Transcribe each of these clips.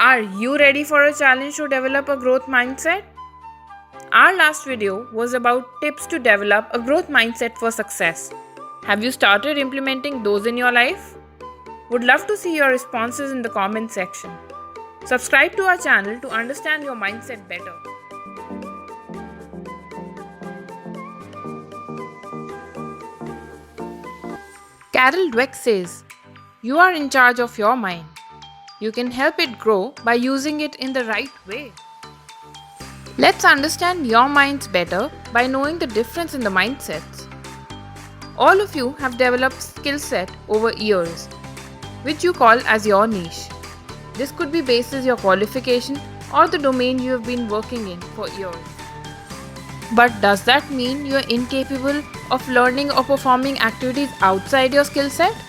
Are you ready for a challenge to develop a growth mindset? Our last video was about tips to develop a growth mindset for success. Have you started implementing those in your life? Would love to see your responses in the comment section. Subscribe to our channel to understand your mindset better. Carol Dweck says, "You are in charge of your mind. You can help it grow by using it in the right way." Let's understand your minds better by knowing the difference in the mindsets. All of you have developed skill set over years, which you call as your niche. This could be basis your qualification or the domain you have been working in for years. But does that mean you are incapable of learning or performing activities outside your skill set?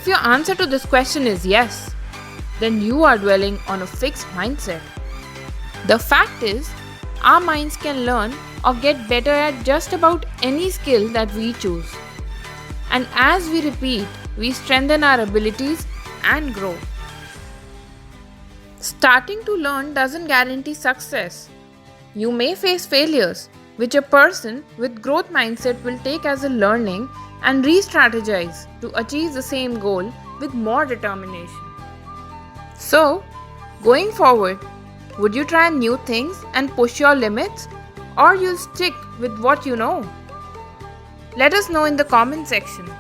If your answer to this question is yes, then you are dwelling on a fixed mindset. The fact is, our minds can learn or get better at just about any skill that we choose. And as we repeat, we strengthen our abilities and grow. Starting to learn doesn't guarantee success. You may face failures, which a person with growth mindset will take as a learning and re-strategize to achieve the same goal with more determination. So, going forward, would you try new things and push your limits, or you'll stick with what you know? Let us know in the comment section.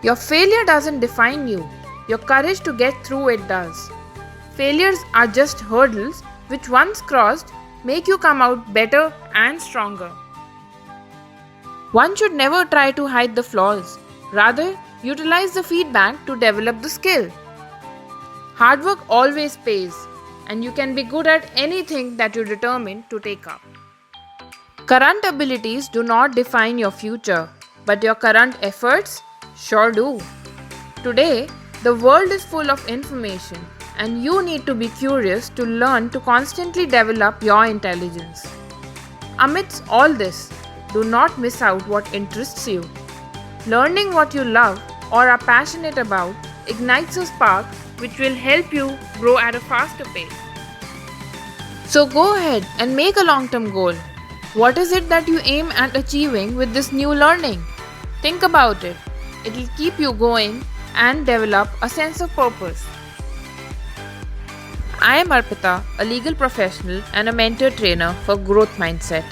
Your failure doesn't define you. Your courage to get through it does. Failures are just hurdles which once crossed make you come out better and stronger. One should never try to hide the flaws. Rather, utilize the feedback to develop the skill. Hard work always pays, and you can be good at anything that you determine to take up. Current abilities do not define your future, but your current efforts sure do. Today, the world is full of information, and you need to be curious to learn to constantly develop your intelligence. Amidst all this, do not miss out what interests you. Learning what you love or are passionate about ignites a spark which will help you grow at a faster pace. So go ahead and make a long-term goal. What is it that you aim at achieving with this new learning? Think about it. It will keep you going and develop a sense of purpose. I am Arpita, a legal professional and a mentor trainer for Growth Mindset.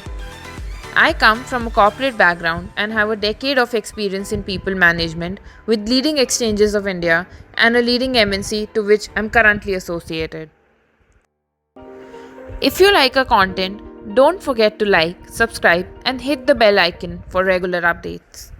I come from a corporate background and have a decade of experience in people management with leading exchanges of India and a leading MNC to which I am currently associated. If you like our content, don't forget to like, subscribe, and hit the bell icon for regular updates.